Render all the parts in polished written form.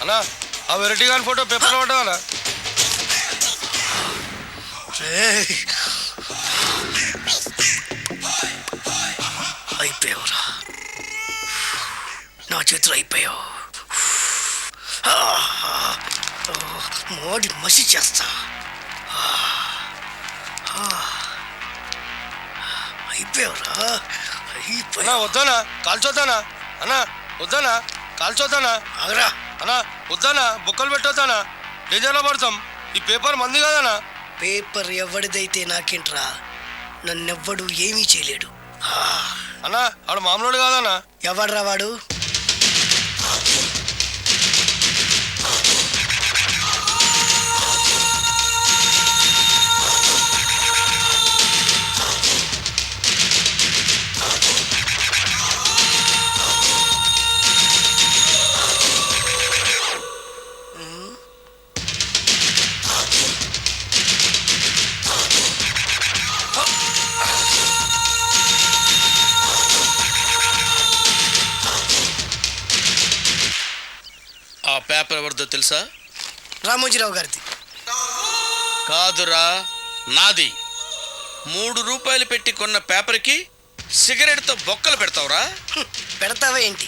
అన్నా ఆ వెరైటీ గాని ఫోటో పేపర్ పడ్డా అయిపోయావురా, నా చేతులు అయిపోయావు. మోడి మసి చేస్తా. అయిపోయావురా, అన్నా వద్దానా కాల్చొద్దానా, అన్నా వద్దానా కాల్చొద్దానా, ఆగరా అన్నా వద్దానా బుక్కలు పెట్టొద్దానా, డేంజర్లో పడతాం. ఈ పేపర్ మంది కదనా. పేపర్ ఎవడిదైతే నాకేంట్రా, నన్నెవ్వడు ఏమీ చేయలేడు. అన్నా ఆడు మామూలు కాదన్నా. ఎవడ్రా వాడు? ఆ పేపర్ ఎవరిదో తెలుసా? రామోజీరావు గారిది. కాదురా, నాది. 3 రూపాయలు పెట్టి కొన్న పేపర్కి సిగరెట్తో బొక్కలు పెడతావురా? పెడతావా ఏంటి?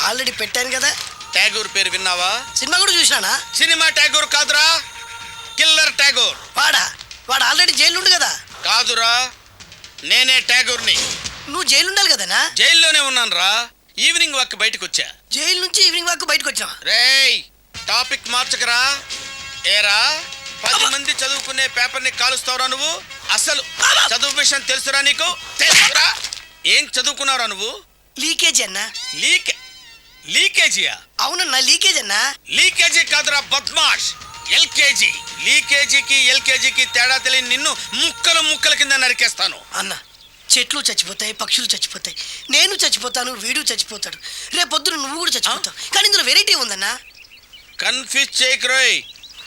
ఆల్రెడీ పెట్టాను కదా. ట్యాగూర్ పేరు విన్నావా? సినిమా కూడా చూసినానా? సినిమా ట్యాగూర్ కాదురా, కిల్లర్ ట్యాగూర్. వాడు ఆల్రెడీ జైలు ఉండు కదా. కాదురా, నేనే ట్యాగూర్ని. నువ్వు జైలు ఉండాలి కదనా? జైల్లోనే ఉన్నాను రా. ఈవినింగ్ వాక్ బయటకు వచ్చా. జైలు నుంచి ఈవినింగ్ వాక్ బయటకు వచ్చావా? రేయ్, టాపిక్ మార్చకరా. ఏరా, 10 మంది చదువుకునే పేపర్ని కాలుస్తావురా నువ్వు? అసలు చదువు విషయం తెలుసురా నీకు? తెలుసురా? ఏం చదువుకున్నావురా నువ్వు? లీకేజీ అన్నా. లీకేజీయా? అవునన్నా, లీకేజ్ అన్నా. లీకేజీ కాదురా బద్మాష్, ఎల్కేజీ. లీకేజీకి ఎల్కేజీకి తేడా తెలియని నిన్ను ముక్కల కింద నరికేస్తాను. అన్నా, చెట్లు చచ్చిపోతాయి, పక్షులు చచ్చిపోతాయి, నేను చచ్చిపోతాను, వీడు చచ్చిపోతాడు, రేపొద్దున నువ్వు కూడా చచ్చిపోతావు. కానీ ఇందులో వెరైటీ ఉందన్నా. కన్ఫ్యూజ్ చేయకురోయ్,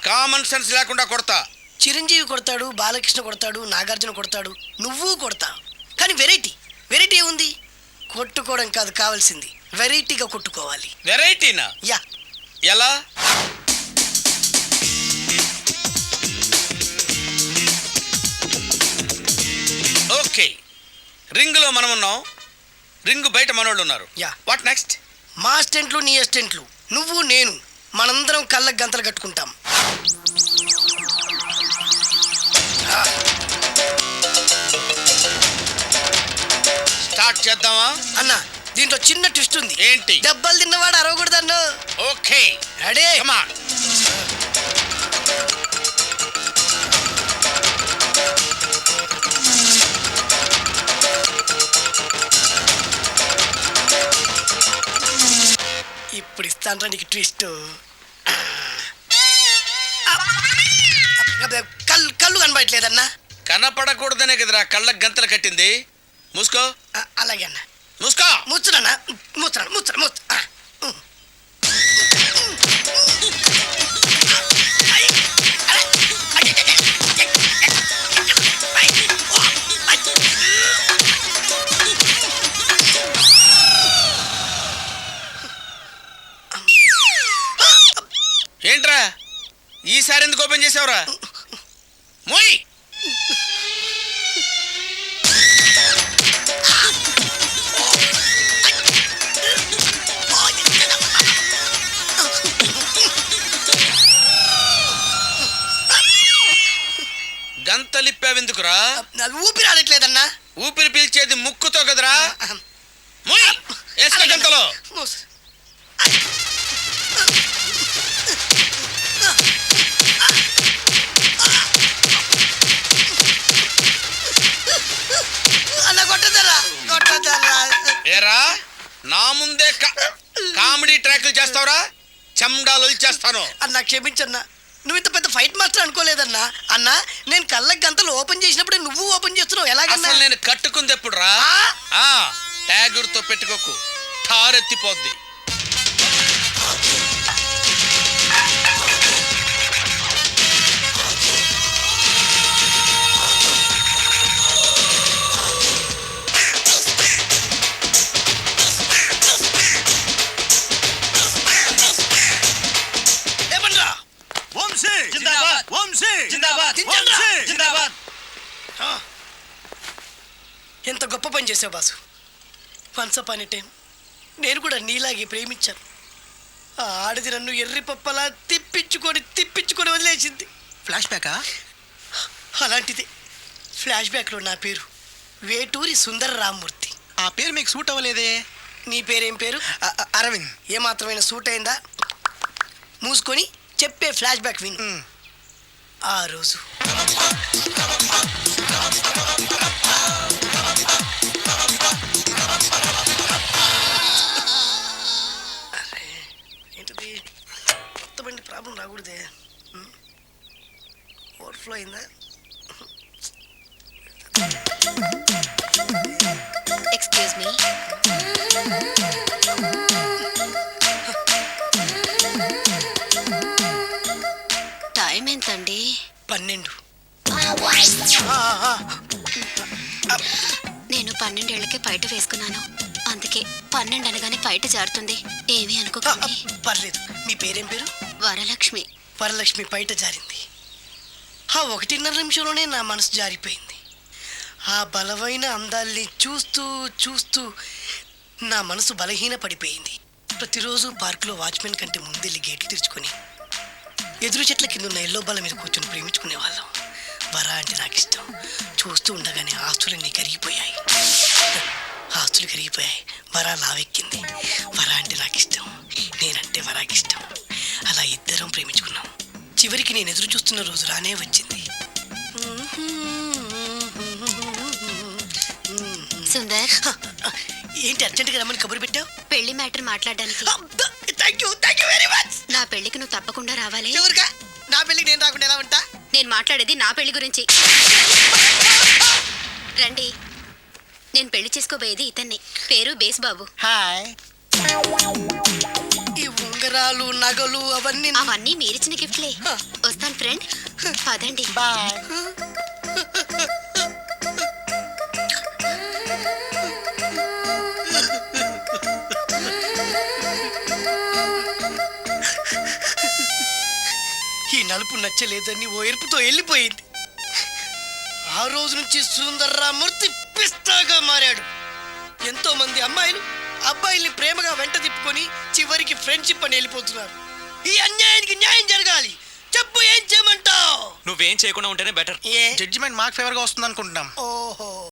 కామన్ సెన్స్ లేకుండా కొడతా. చిరంజీవి కొడతాడు, బాలకృష్ణ కొడతాడు, నాగార్జున కొడతాడు, నువ్వు కొడతావు. కానీ వెరైటీ ఉంది. కొట్టుకోవడం కాదు కావాల్సింది, వెరైటీగా కొట్టుకోవాలి. వెరైటీనా? యా. ఎలా? ఓకే, రింగులో మనం ఉన్నాం, రింగు బయట మనోళ్ళు ఉన్నారు. యా. What next? మా అసిస్టెంట్లు, నీ అసిస్టెంట్లు, నువ్వు నేను, మనందరం కళ్ళకు గంతలు కట్టుకుంటాం. స్టార్ట్ చేద్దామా? అన్నా, దీంట్లో చిన్న ట్విస్ట్ ఉంది. ఏంటి? దెబ్బలు తిన్నవాడు అరవకూడదన్ను. Okay, ready? Come on. ఇప్పుడు ఇస్తాను నీకు ట్విస్ట్. కళ్ళు కనబడట్లేదన్నా. కనపడకూడదనే కదరా కళ్ళకు గంతలు కట్టింది. మూసుకో. అలాగే అన్న. మూసుకో. ముచ్చునన్నా, ముచ్చున. ఏంట్రా ఈసారి ఎందుకు ఓపెన్ చేసావురా? మోయ్. గంతలిప్పావెందుకురా? ఊపిరి ఆడట్లేదన్నా. ఊపిరి పీల్చేది ముక్కుతో కదరా. మోయ్, వేసుకో గంతలో. ఏరా, నా ముందే కామెడీ ట్రాక్లు చేస్తావురా? చెమ్డాలు చేస్తాను. అన్నా క్షమించన్నా, నువ్వు ఇంత పెద్ద ఫైట్ మాస్టర్ అనుకోలేదన్నా. అన్నా, నేను కళ్ళకి గంతలు ఓపెన్ చేసినప్పుడు నువ్వు ఓపెన్ చేస్తున్నావు ఎలాగన్నా? నేను కట్టుకుంది ఎప్పుడు రా? ట్యాగూర్తో పెట్టుకోకు, ఠారెత్తిపోద్ది. ఎంత గొప్ప పని చేసావు boss. Once upon a time నేను కూడా నీలాగే ప్రేమించాను. ఆ ఆడది నన్ను ఎర్రి పప్పలా తిప్పించుకొని వదిలేసింది. ఫ్లాష్ బ్యాకా? అలాంటిదే ఫ్లాష్ బ్యాక్లో నా పేరు వేటూరి సుందర రామ్మూర్తి. ఆ పేరు మీకు సూట్ అవ్వలేదే. నీ పేరేం పేరు? అరవింద్. ఏమాత్రమైన సూట్ అయిందా? మూసుకొని చెప్పే ఫ్లాష్ బ్యాక్ విను. ఆ రోజు అరే, ఏంటిది కొత్త బండి ప్రాబ్లం రాకూడదే. ఓవర్ఫ్లో అయిందా? Excuse me. టైం ఎంతండి? 12. నేను 12 ఏళ్ళకే బయట వేసుకున్నాను. అందుకే 12 అనగానే బయట జారుతుంది. ఏమీ అనుకోకండి. పర్లేదు. మీ పేరేం పేరు? వరలక్ష్మి. వరలక్ష్మి పైట జారింది. ఆ 1.5 నిమిషంలోనే నా మనసు జారిపోయింది. ఆ బలమైన అందాల్ని చూస్తూ నా మనసు బలహీన పడిపోయింది. ప్రతిరోజు పార్కులో వాచ్మెన్ కంటే ముందెళ్ళి గేట్లు తెరుచుకొని ఎదురు చెట్ల కింద ఉన్న ఎల్లో బల్ల మీద కూర్చొని ప్రేమించుకునే వాళ్ళం. వర అంటే నాకు ఇష్టం. చూస్తూ ఉండగానే ఆస్తులన్నీ కరిగిపోయాయి. వర లావెక్కింది. వర అంటే నాకు ఇష్టం, నేనంటే వరాకి ఇష్టం. అలా ఇద్దరం ప్రేమించుకున్నాం. చివరికి నేను ఎదురు చూస్తున్న రోజు రానే వచ్చింది. సుందర్, ఏంటి అర్జెంట్గా రమ్మని కబురు పెట్టావు? పెళ్లి మ్యాటర్ మాట్లాడడానికి. Thank you very much. నా పెళ్లికి నువ్వు తప్పకుండా రావాలి. ఎవరుగా? నా పెళ్ళికి నేను రాకుండా ఎలా ఉంటా? నేను మాట్లాడేది నా పెళ్లి గురించి. రండి. నేను పెళ్లి చేసుకోబోయేది ఇతన్ని. పేరు బేస్బాబు. హాయ్. ఈ ఉంగరాలు నగలు అవన్నీ అవన్నీ మీరిచ్చిన గిఫ్ట్లే. వస్తాను ఫ్రెండ్. పదండి. బాయ్. ఈ నలుపు నచ్చలేదని ఓ ఎరుపుతో వెళ్ళిపోయింది. ఆ రోజు నుంచి సుందర్రామూర్తి పిస్తాగా మారాడు. ఎంతో మంది అమ్మాయిలు అబ్బాయిల్ని ప్రేమగా వెంట తిప్పుకొని చివరికి ఫ్రెండ్షిప్ అని వెళ్ళిపోతున్నారు. ఈ అన్యాయానికి న్యాయం జరగాలి. చెప్పు, ఏం చేయమంటావు? నువ్వేం చేయకుండా ఉంటేనే బెటర్. ఏ? జడ్జిమెంట్ మాకు ఫేవర్గా వస్తుంది అనుకుంటున్నాం. ఓహో,